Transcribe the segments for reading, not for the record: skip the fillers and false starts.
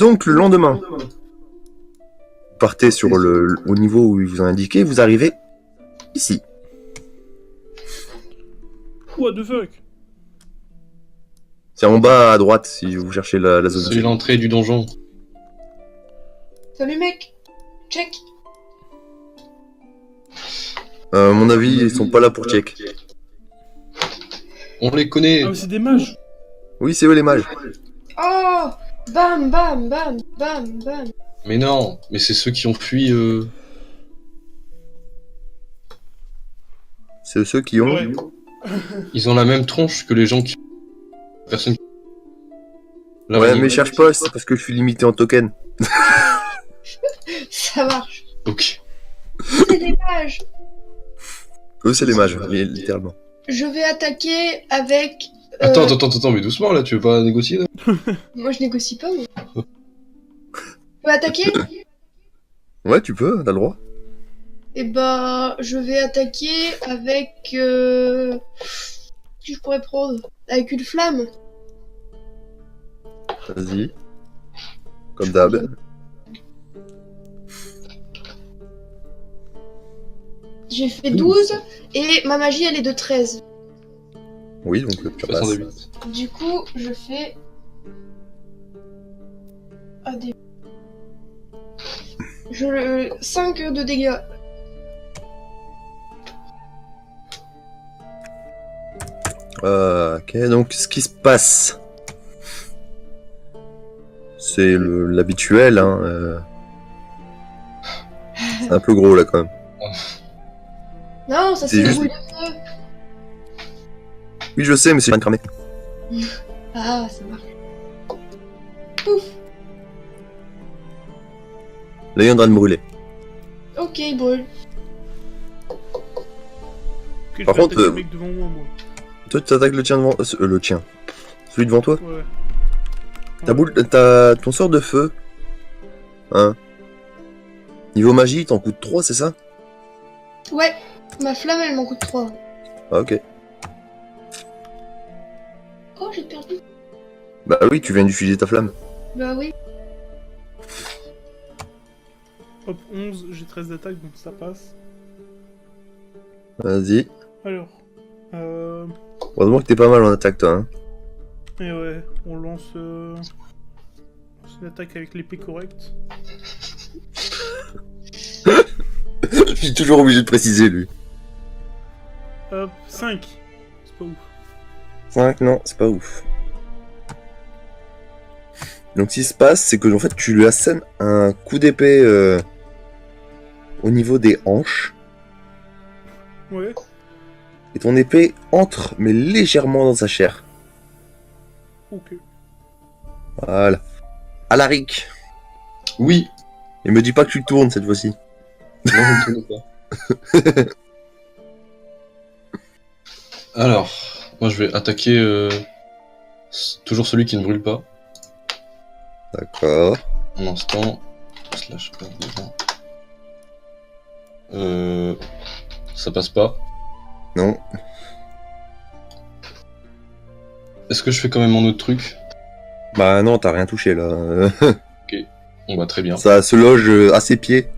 Donc le lendemain, vous partez sur au niveau où il vous a indiqué, vous arrivez ici. What the fuck? C'est en bas à droite si vous cherchez la zone. C'est l'entrée du donjon. Salut mec. Check. À mon avis, ils sont pas là pour check. On les connaît. Ah, mais c'est des mages. Oui, c'est eux les mages. Oh. Bam, bam, bam, bam, bam. Mais non, mais c'est ceux qui ont fui. C'est ceux qui ont. Ouais. Ils ont la même tronche que les gens qui. Personne. Ouais, mais cherche pas, c'est parce que je suis limité en token. Ça marche. Ok. C'est des mages. Eux, c'est les mages, littéralement. Je vais attaquer avec... Attends, mais doucement là, tu veux pas négocier là? Moi je négocie pas, moi. Je peux attaquer? Ouais, tu peux, t'as le droit. Et bah, je vais attaquer avec... Qu'est-ce que je pourrais prendre? Avec une flamme. Vas-y. Comme d'hab. J'ai fait 12 et ma magie elle est de 13. Oui, donc tu passes. 68. Du coup, je fais... Ah, des... 5 de dégâts. Ok, donc ce qui se passe, c'est l'habituel, hein. C'est un peu gros là quand même. Non, ça C'est c'est juste- le boule de feu. Oui, je sais, mais c'est bien cramé. Ah, ça marche. Pouf. Là, il est en train de brûler. Ok, il brûle. Ok, je Par vais contre, attaquer le mec devant moi. Toi, tu attaques le tien devant. Le tien. Celui devant toi. Ouais. T'as ton sort de feu. Hein. Niveau magie, il t'en coûte 3, c'est ça? Ouais, ma flamme elle m'en coûte 3. Ah, ok. Oh, j'ai perdu. Bah oui, tu viens d'utiliser ta flamme. Bah oui. Hop, 11, j'ai 13 d'attaque, donc ça passe. Vas-y. Alors, Heureusement que t'es pas mal en attaque, toi. Hein. et ouais, on lance une attaque avec l'épée correcte. Je suis toujours obligé de préciser, lui. Hop, 5. C'est pas ouf. 5, non, c'est pas ouf. Donc, ce qui se passe, c'est que en fait, tu lui assènes un coup d'épée au niveau des hanches. Ouais. Et ton épée entre, mais légèrement dans sa chair. Ok. Voilà. Alaric. Oui. Et me dis pas que tu tournes cette fois-ci. Non, je ne connais pas. Alors, moi je vais attaquer toujours celui qui ne brûle pas. D'accord. Un instant. Slash pas ça passe pas. Non. Est-ce que je fais quand même mon autre truc? Bah non, t'as rien touché là. On va très bien. Ça se loge à ses pieds.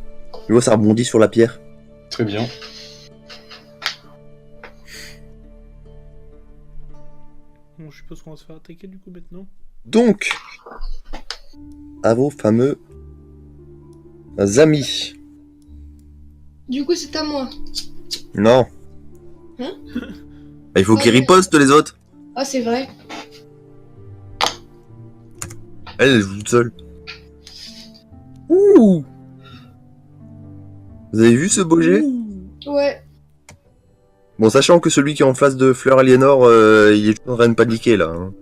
Tu vois, ça rebondit sur la pierre. Très bien. Bon, je suppose qu'on va se faire attaquer du coup maintenant. Donc, à vos fameux amis. Du coup, c'est à moi. Non. Hein? Bah, il faut qu'ils ripostent les autres. Ah, c'est vrai. Elle joue toute seule. Ouh. Vous avez vu ce beau jet? Ouais. Bon, sachant que celui qui est en face de Fleur Aliénor, il est en train de paniquer là. Hein.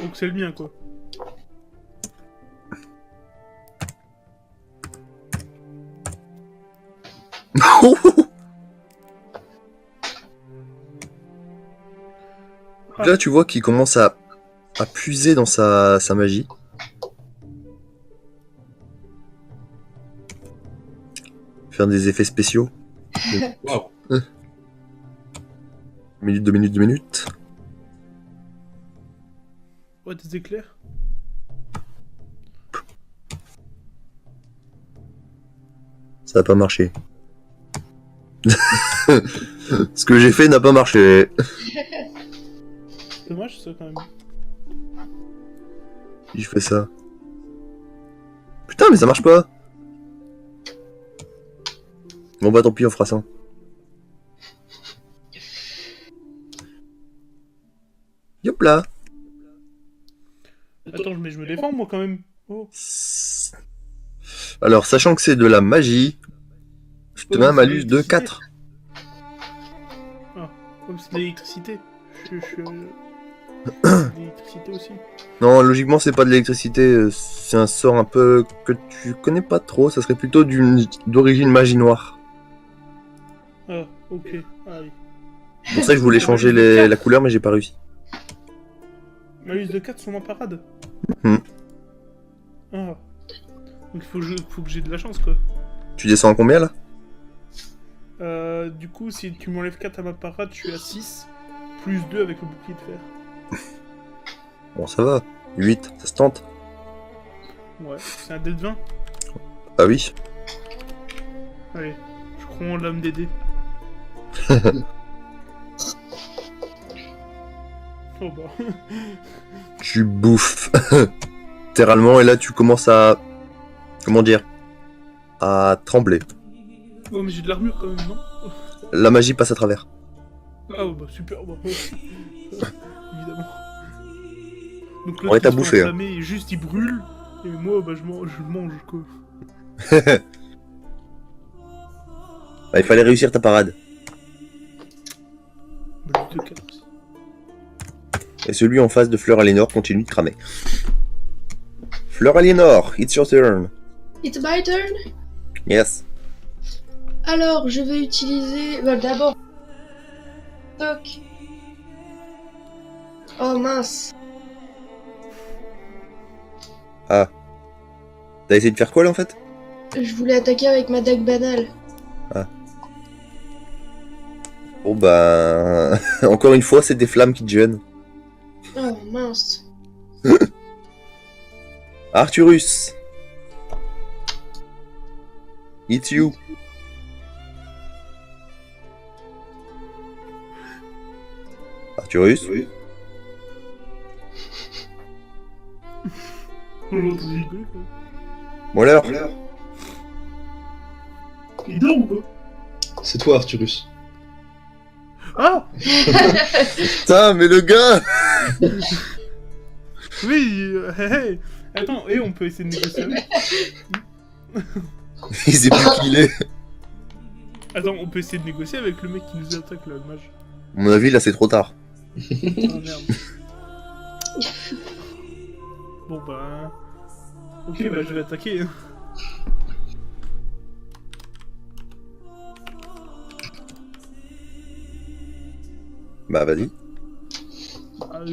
Donc c'est le mien quoi. Là, tu vois qu'il commence à puiser dans sa magie. Faire des effets spéciaux. Waouh. 2 minutes. Ouais, des éclairs. Ça a pas marché. Ce que j'ai fait n'a pas marché. Dommage ça quand même. Je fais ça. Putain, mais ça marche pas. Bon bah tant pis, on fera ça. Yop là. Attends, mais je me défends moi quand même. Oh. Alors, sachant que c'est de la magie, je te mets un malus de 4. Ah, comme c'est de l'électricité. Je suis l'électricité aussi. Non, logiquement, c'est pas de l'électricité, c'est un sort un peu que tu connais pas trop, ça serait plutôt d'origine magie noire. Ah, ok. Ah oui. C'est pour ça que je voulais changer la couleur, mais j'ai pas réussi. Malus de 4 sur ma parade. Mhm. Ah. Donc faut que j'ai de la chance quoi. Tu descends à combien là? Du coup, si tu m'enlèves 4 à ma parade, je suis à 6. Plus 2 avec le bouclier de fer. Bon, ça va. 8, ça se tente. Ouais, c'est un dé de 20. Ah oui. Allez, je crois en l'âme des dés. Oh bah. Tu bouffes. Littéralement, et là tu commences à... Comment dire? À trembler. Oh, mais j'ai de l'armure quand même, non? La magie passe à travers. Ah bah super, bah. Évidemment. Donc Ouais, t'as bouffé, hein. enflammé, et juste il brûle, et moi bah je mange quoi. Bah, il fallait réussir ta parade. Bah, juste de 4 aussi. Et celui en face de Fleur Aliénor continue de cramer. Fleur Aliénor, it's your turn. It's my turn. Yes. Alors, je vais utiliser... Bah, d'abord... Toc. Oh mince. Ah. T'as essayé de faire quoi là en fait? Je voulais attaquer avec ma dague banale. Bon bah... Encore une fois, c'est des flammes qui te gênent. Oh mince. Arthurus. It's you. Arthurus. On l'entend rigoler quoi. Bon alors. Il dort ou pas? C'est toi, Arthurus. Ah Putain, mais le gars. oui, hey. Attends, et on peut essayer de négocier avec. Il sait plus qui il est. Attends, on peut essayer de négocier avec le mec qui nous attaque là, le mage. À mon avis, là c'est trop tard. Ah merde. Bon bah... Ok, bah je vais attaquer. Bah vas-y. Ah,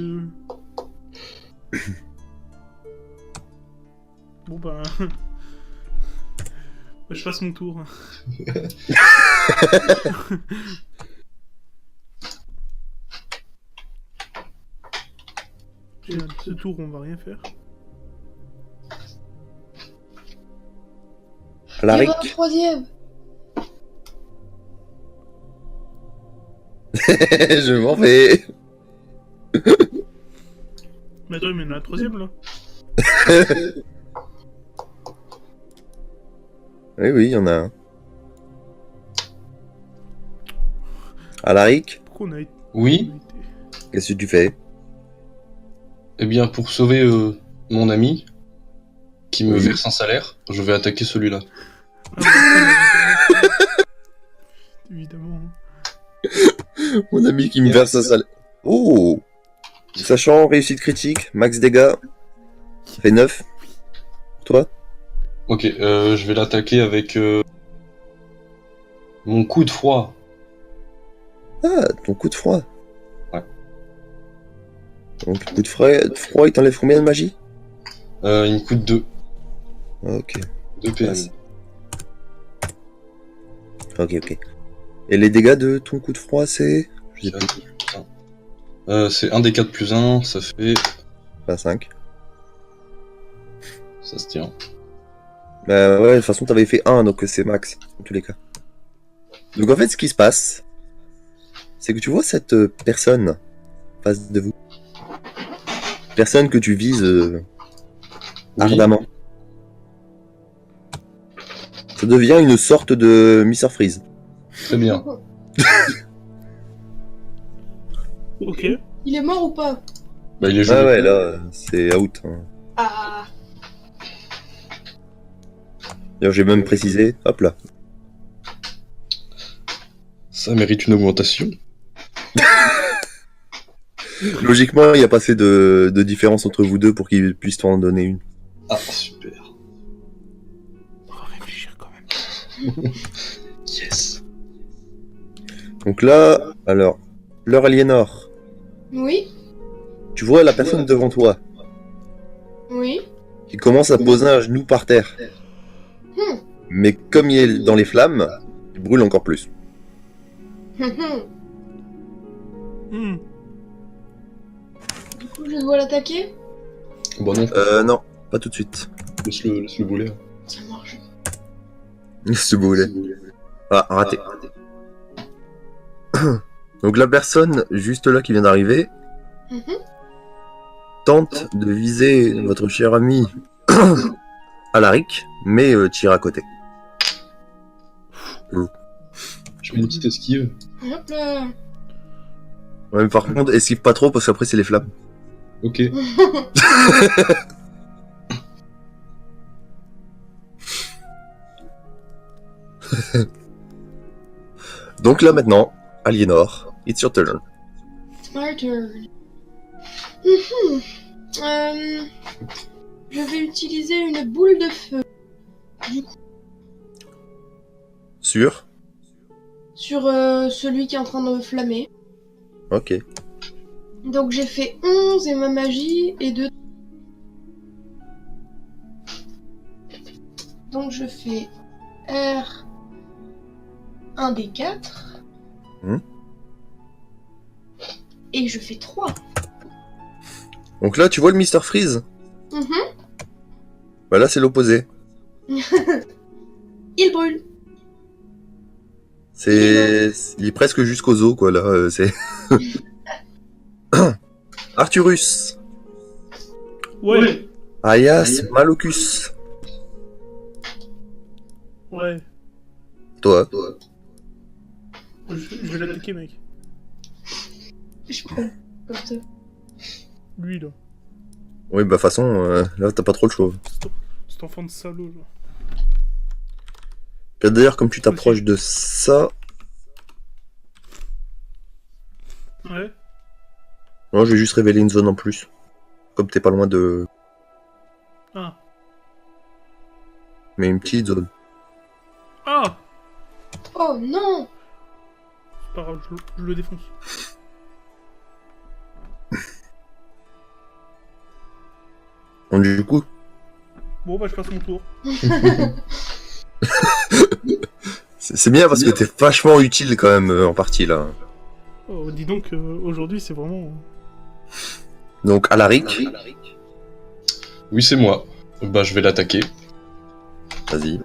Bon bah... Bah, je fasse mon tour. Ce tour, on va rien faire. Alaric. Il y en a un troisième. Je m'en vais. Mais attends, mais il y en a un troisième là. Oui, oui, il y en a un. Alaric, Pourquoi on a été... Oui. qu'est-ce que tu fais? Eh bien, pour sauver mon ami, qui me Oui. verse un salaire, je vais attaquer celui-là. Évidemment. Mon ami qui me verse sa salle. Oh. Sachant réussite critique, max dégâts. Ça fait 9. Toi? Ok, je vais l'attaquer avec mon coup de froid. Ah, ton coup de froid. Ouais. Donc, coup de froid, il t'enlève combien de magie? Il me coûte 2. Ok. 2 PM. Ok, ok. Et les dégâts de ton coup de froid, c'est... Je sais plus. C'est 1 des 4 plus 1, ça fait... Pas 5. Ça se tient. Bah ouais, de toute façon, t'avais fait 1, donc c'est max, en tous les cas. Donc en fait, ce qui se passe, c'est que tu vois cette personne face de vous. Personne que tu vises Oui. ardemment. Ça devient une sorte de Mr. Freeze. Très bien. Ok. Il est mort ou pas? Bah, il est Ah gelé. ouais, là, c'est out. Hein. Ah. D'ailleurs, j'ai même précisé, hop là. Ça mérite une augmentation. Logiquement, il n'y a pas assez de différence entre vous deux pour qu'il puisse t'en donner une. Ah, super. On va réfléchir quand même. Yes. Donc là, alors, Fleur Aliénor, Oui, tu vois la personne devant toi oui. qui commence à poser un genou par terre. Hmm. Mais comme il est dans les flammes, il brûle encore plus. Hmm. Du coup, je dois l'attaquer? Bon, non, Non, pas tout de suite. laisse-le brûler. Ça marche. Ce boulet. Ah, raté. Donc la personne juste là qui vient d'arriver Mhm. tente de viser votre cher ami Alaric, mais tire à côté. Je mets une petite esquive. Hop là. Ouais, mais par contre, esquive pas trop parce qu'après c'est les flammes. Ok. Donc là maintenant, Aliénor, it's your turn. It's my turn. Mhm. Je vais utiliser une boule de feu. Du coup, Sûr? sur celui qui est en train de flammer. Ok. Donc j'ai fait 11 et ma magie est de... Donc je fais R 1 des 4. Hmm. Et je fais 3. Donc là, tu vois le Mr. Freeze? Mhm. Bah là, c'est l'opposé. Il brûle. Il est presque jusqu'aux os, quoi, là. C'est... Arturus. Ouais. Aias Malocus. Ouais. Toi. Je vais l'attaquer, mec. Je prends comme ça. Lui, là. Oui, bah, de toute façon, là, t'as pas trop le choix. Cet enfant de salaud, là. Puis d'ailleurs, comme tu t'approches de ça... Ouais. Moi, je vais juste révéler une zone en plus. Comme t'es pas loin de... Ah. Mais une petite zone. Ah. Oh non. C'est pas grave, je le défonce. Donc, du coup... Bon, bah, je passe mon tour. C'est bien parce que t'es vachement utile quand même en partie, là. Oh, dis donc, aujourd'hui, c'est vraiment... Donc, Alaric. Oui, c'est moi. Bah, je vais l'attaquer. Vas-y.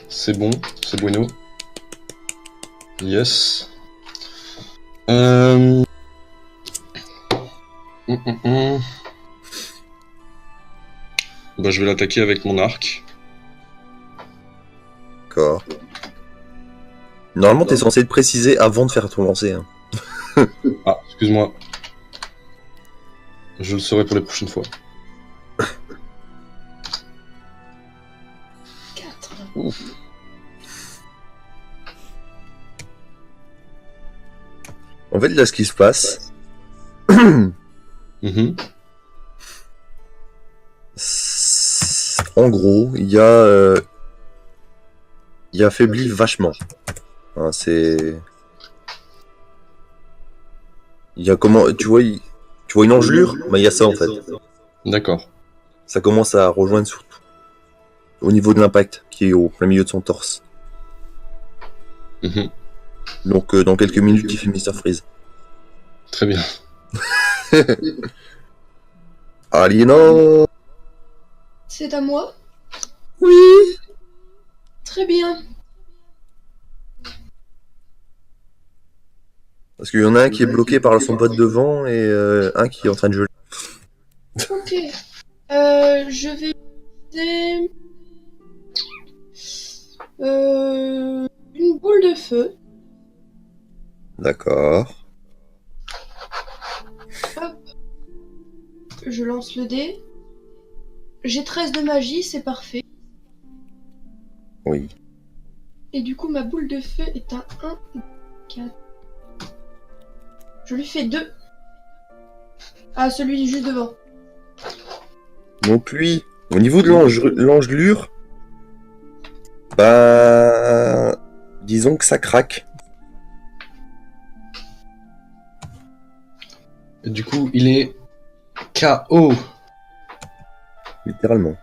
C'est bon, c'est bueno. Yes. Hum, hum. Bah, je vais l'attaquer avec mon arc. D'accord. Normalement, t'es censé le préciser avant de faire ton lancer. Hein. Ah, excuse-moi. Je le saurai pour les prochaines fois. 4. En fait, là, ce qui se passe... Mhm. En gros, il affaiblit vachement. Hein, c'est... Il y a comment... Tu vois une engelure? Bah, il y a ça, en fait. D'accord. Ça commence à rejoindre surtout au niveau de l'impact, qui est au plein milieu de son torse. Mhm. Donc, dans quelques minutes, il fait Mr. Freeze. Très bien. Aliénor. C'est à moi? Oui. Très bien. Parce qu'il y en a un qui est bloqué par son pote devant et un qui est en train de geler. Ok. Je vais utiliser... une boule de feu. D'accord. Je lance le dé. J'ai 13 de magie, c'est parfait. Oui. Et du coup, ma boule de feu est un 1, 4. Je lui fais 2. Ah, celui juste devant. Donc lui, au niveau de l'engelure, bah... disons que ça craque. Et du coup, il est KO. Littéralement.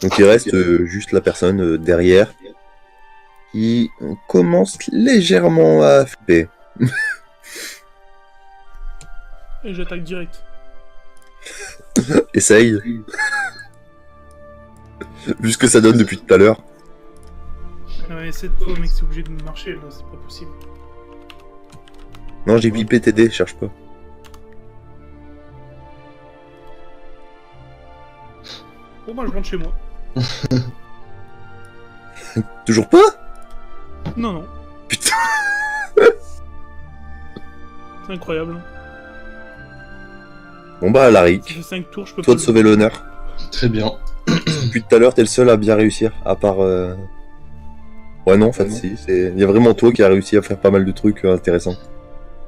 Donc il reste juste la personne derrière qui commence légèrement à flipper. Et j'attaque direct. Essaye. Vu ce que ça donne depuis tout à l'heure. Ouais, cette fois, mec, c'est obligé de marcher, là, c'est pas possible. Non, j'ai bipé TD, cherche pas. Bon, bah, je rentre chez moi. Toujours pas? Non, non. Putain. C'est incroyable. Bon bah, Alaric, Ça fait 5 tours, je peux toi pas de sauver l'honneur. Très bien. Depuis tout à l'heure, t'es le seul à bien réussir, à part... Ouais non, en fait, si. Il y a vraiment toi qui a réussi à faire pas mal de trucs intéressants.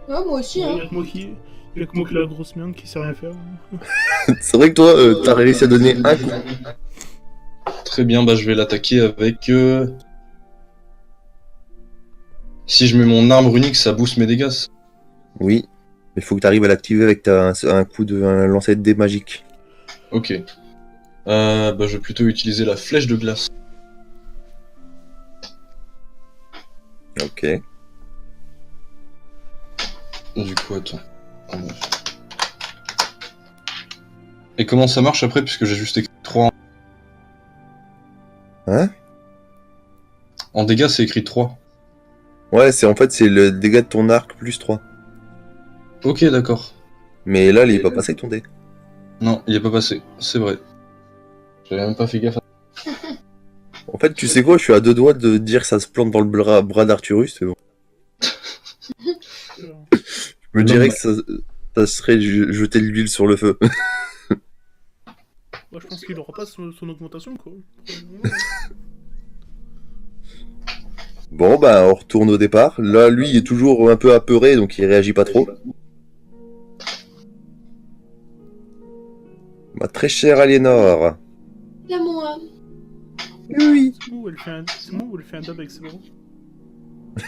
Ah, moi aussi, Il hein. y a que moi qui... Il y a que moi qui ai la grosse merde qui sait rien faire. C'est vrai que toi, t'as réussi à donner un coup. Très bien, bah je vais l'attaquer avec... Si je mets mon arme runique, ça booste mes dégâts. Oui, mais faut que t'arrives à l'activer avec un coup de un lancer de dés magique. Ok. Bah je vais plutôt utiliser la flèche de glace. Ok. Du coup, attends. Et comment ça marche après, puisque j'ai juste écrit 3 Hein? en dégâts, c'est écrit 3. Ouais, c'est le dégât de ton arc plus 3. Ok, d'accord. Mais là, il est pas passé ton dé. Non, il est pas passé, c'est vrai. J'avais même pas fait gaffe à... En fait, tu sais quoi, je suis à deux doigts de dire que ça se plante dans le bras d'Arthurus, mais bon. Je me dirais que ça serait jeter de l'huile sur le feu. Moi, je pense qu'il aura pas son augmentation, quoi. Bon, bah, on retourne au départ. Là, lui, il est toujours un peu apeuré, donc il réagit pas trop. Ma très chère Aliénor. C'est à moi. Oui. C'est moi où elle fait un dab avec ses bras.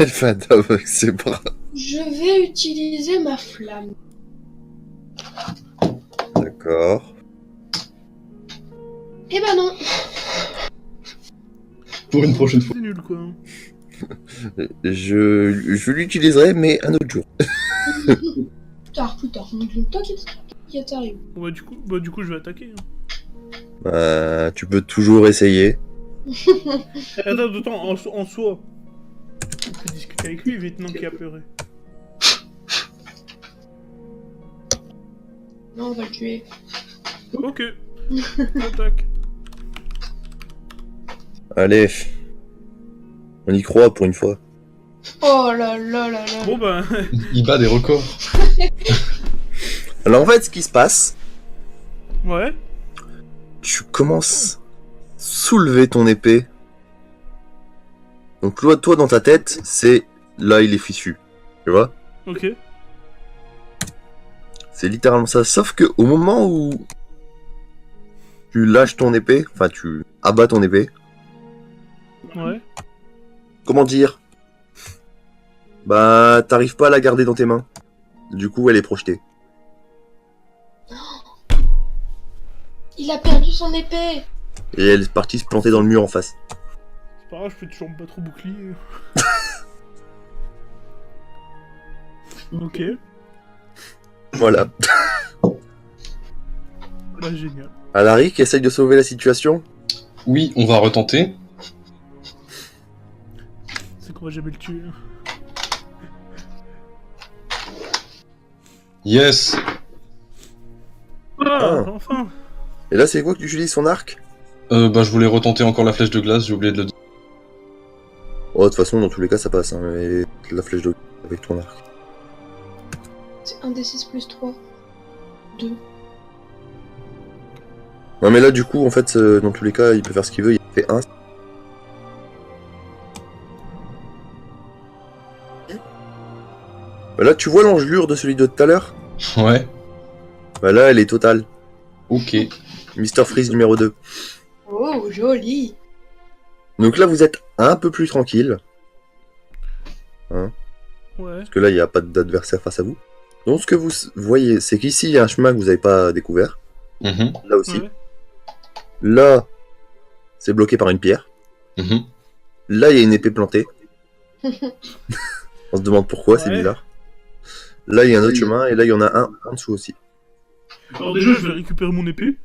Elle fait un dab avec ses bras. Je vais utiliser ma flamme. D'accord. Eh ben non. Pour une prochaine fois. C'est nul, quoi. Je l'utiliserai, mais un autre jour. Plus tard. T'inquiète, t'arrive. Bon, bah, du coup, je vais attaquer. Hein. Tu peux toujours essayer. Attends, en soi. On peut discuter avec lui, maintenant qu'il a pleuré. Non, on va le tuer. Ok. Attaque. Allez. On y croit pour une fois. Oh là là là là. Bon, bah... Il bat des records. Alors en fait, ce qui se passe, Ouais. tu commences à soulever ton épée. Donc toi dans ta tête, c'est là il est fichu. Tu vois? Ok. C'est littéralement ça. Sauf que au moment où tu lâches ton épée, enfin tu abats ton épée, Ouais. comment dire? Bah t'arrives pas à la garder dans tes mains. Du coup elle est projetée. Il a perdu son épée. Et elle est partie se planter dans le mur en face. C'est pas grave, je peux toujours me battre au bouclier. Ok. Voilà. Bah, génial. Alaric essaye de sauver la situation. Oui, on va retenter. C'est qu'on va jamais le tuer. Yes. Ah, enfin. Et là, c'est quoi que tu utilises son arc? Bah, je voulais retenter encore la flèche de glace, j'ai oublié de le dire. Oh, de toute façon, dans tous les cas, ça passe. Hein, mais la flèche de avec ton arc. C'est 1d6 plus 3. 2. Non, mais là, du coup, en fait, dans tous les cas, il peut faire ce qu'il veut. Il fait 1. Bah là, tu vois l'engelure de celui de tout à l'heure? Ouais. Bah là, elle est totale. Ok. Mr. Freeze numéro 2. Oh, joli. Donc là, vous êtes un peu plus tranquille. Ouais. Parce que là, il n'y a pas d'adversaire face à vous. Donc ce que vous voyez, c'est qu'ici, il y a un chemin que vous n'avez pas découvert. Mhm. Là aussi. Ouais. Là, c'est bloqué par une pierre. Mhm. Là, il y a une épée plantée. On se demande pourquoi, c'est Ouais. bizarre. Là, il y a un autre chemin, et là, il y en a un en dessous aussi. Alors déjà, je vais récupérer mon épée.